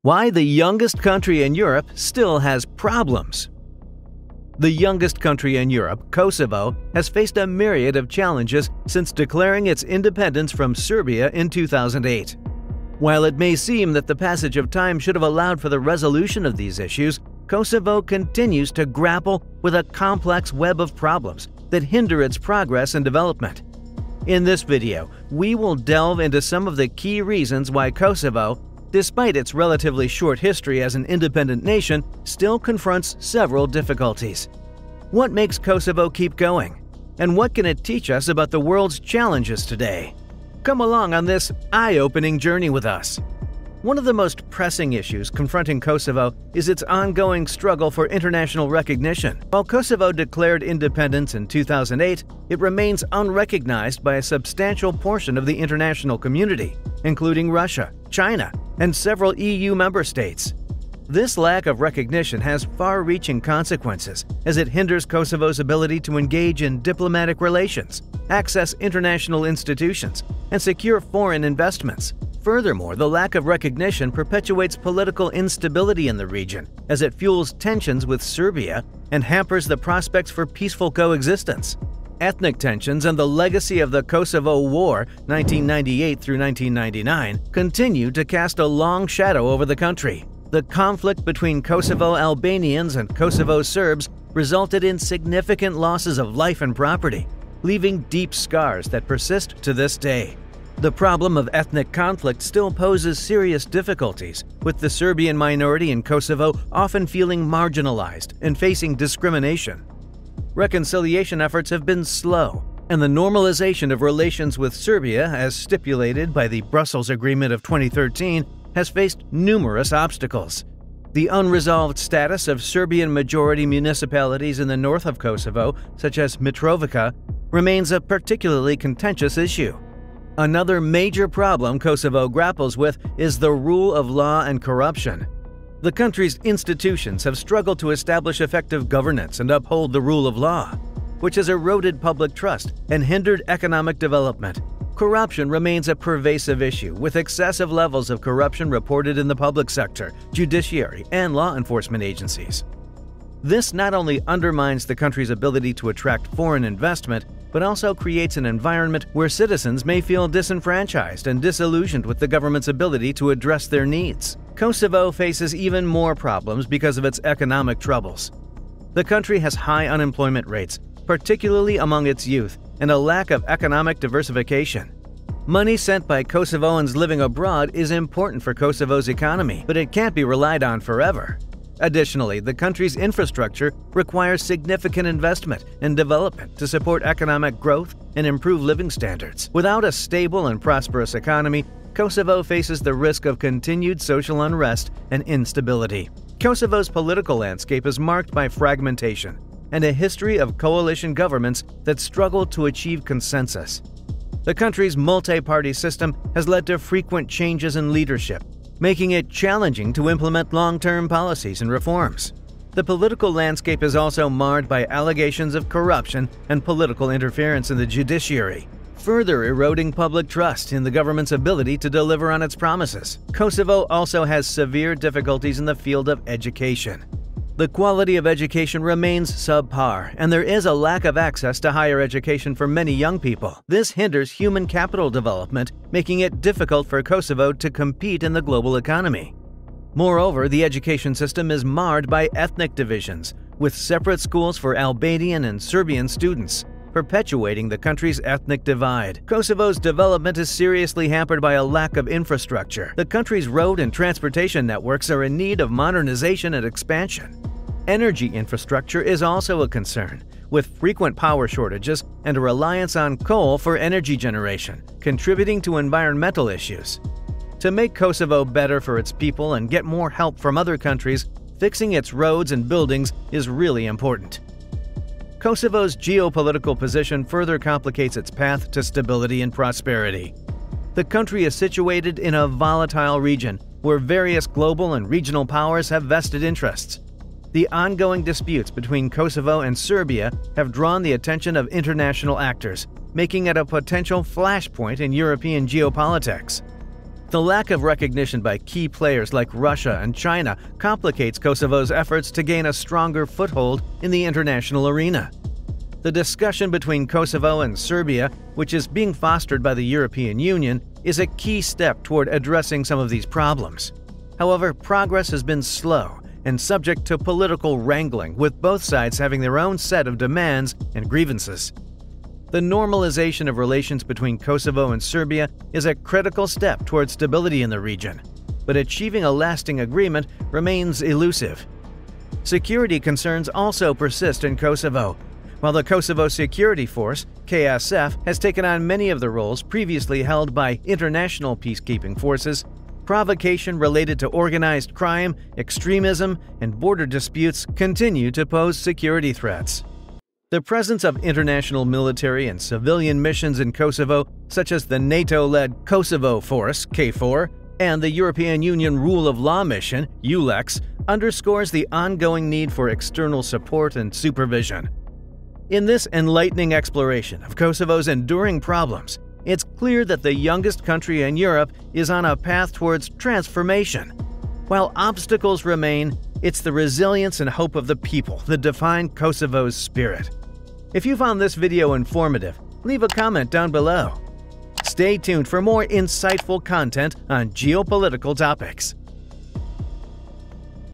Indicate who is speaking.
Speaker 1: Why the youngest country in Europe still has problems. The youngest country in Europe, Kosovo, has faced a myriad of challenges since declaring its independence from Serbia in 2008. While it may seem that the passage of time should have allowed for the resolution of these issues, Kosovo continues to grapple with a complex web of problems that hinder its progress and development. In this video, we will delve into some of the key reasons why Kosovo, despite its relatively short history as an independent nation, still confronts several difficulties. What makes Kosovo keep going? And what can it teach us about the world's challenges today? Come along on this eye-opening journey with us. One of the most pressing issues confronting Kosovo is its ongoing struggle for international recognition. While Kosovo declared independence in 2008, it remains unrecognized by a substantial portion of the international community, including Russia, China, and several EU member states. This lack of recognition has far-reaching consequences as it hinders Kosovo's ability to engage in diplomatic relations, access international institutions, and secure foreign investments. Furthermore, the lack of recognition perpetuates political instability in the region as it fuels tensions with Serbia and hampers the prospects for peaceful coexistence. Ethnic tensions and the legacy of the Kosovo War, 1998 through 1999, continue to cast a long shadow over the country. The conflict between Kosovo Albanians and Kosovo Serbs resulted in significant losses of life and property, leaving deep scars that persist to this day. The problem of ethnic conflict still poses serious difficulties, with the Serbian minority in Kosovo often feeling marginalized and facing discrimination. Reconciliation efforts have been slow, and the normalization of relations with Serbia, as stipulated by the Brussels Agreement of 2013, has faced numerous obstacles. The unresolved status of Serbian-majority municipalities in the north of Kosovo, such as Mitrovica, remains a particularly contentious issue. Another major problem Kosovo grapples with is the rule of law and corruption. The country's institutions have struggled to establish effective governance and uphold the rule of law, which has eroded public trust and hindered economic development. Corruption remains a pervasive issue, with excessive levels of corruption reported in the public sector, judiciary, and law enforcement agencies. This not only undermines the country's ability to attract foreign investment, but also creates an environment where citizens may feel disenfranchised and disillusioned with the government's ability to address their needs. Kosovo faces even more problems because of its economic troubles. The country has high unemployment rates, particularly among its youth, and a lack of economic diversification. Money sent by Kosovans living abroad is important for Kosovo's economy, but it can't be relied on forever. Additionally, the country's infrastructure requires significant investment and development to support economic growth and improve living standards. Without a stable and prosperous economy, Kosovo faces the risk of continued social unrest and instability. Kosovo's political landscape is marked by fragmentation and a history of coalition governments that struggle to achieve consensus. The country's multi-party system has led to frequent changes in leadership, making it challenging to implement long-term policies and reforms. The political landscape is also marred by allegations of corruption and political interference in the judiciary, further eroding public trust in the government's ability to deliver on its promises. Kosovo also has severe difficulties in the field of education. The quality of education remains subpar, and there is a lack of access to higher education for many young people. This hinders human capital development, making it difficult for Kosovo to compete in the global economy. Moreover, the education system is marred by ethnic divisions, with separate schools for Albanian and Serbian students, perpetuating the country's ethnic divide. Kosovo's development is seriously hampered by a lack of infrastructure. The country's road and transportation networks are in need of modernization and expansion. Energy infrastructure is also a concern, with frequent power shortages and a reliance on coal for energy generation, contributing to environmental issues. To make Kosovo better for its people and get more help from other countries, fixing its roads and buildings is really important. Kosovo's geopolitical position further complicates its path to stability and prosperity. The country is situated in a volatile region where various global and regional powers have vested interests. The ongoing disputes between Kosovo and Serbia have drawn the attention of international actors, making it a potential flashpoint in European geopolitics. The lack of recognition by key players like Russia and China complicates Kosovo's efforts to gain a stronger foothold in the international arena. The discussion between Kosovo and Serbia, which is being fostered by the European Union, is a key step toward addressing some of these problems. However, progress has been slow and subject to political wrangling, with both sides having their own set of demands and grievances. The normalization of relations between Kosovo and Serbia is a critical step toward stability in the region, but achieving a lasting agreement remains elusive. Security concerns also persist in Kosovo. While the Kosovo Security Force, KSF, has taken on many of the roles previously held by international peacekeeping forces, provocation related to organized crime, extremism, and border disputes continue to pose security threats. The presence of international military and civilian missions in Kosovo, such as the NATO-led Kosovo Force (KFOR) and the European Union Rule of Law Mission (EULEX), underscores the ongoing need for external support and supervision. In this enlightening exploration of Kosovo's enduring problems, it's clear that the youngest country in Europe is on a path towards transformation. While obstacles remain, it's the resilience and hope of the people that define Kosovo's spirit. If you found this video informative, leave a comment down below. Stay tuned for more insightful content on geopolitical topics.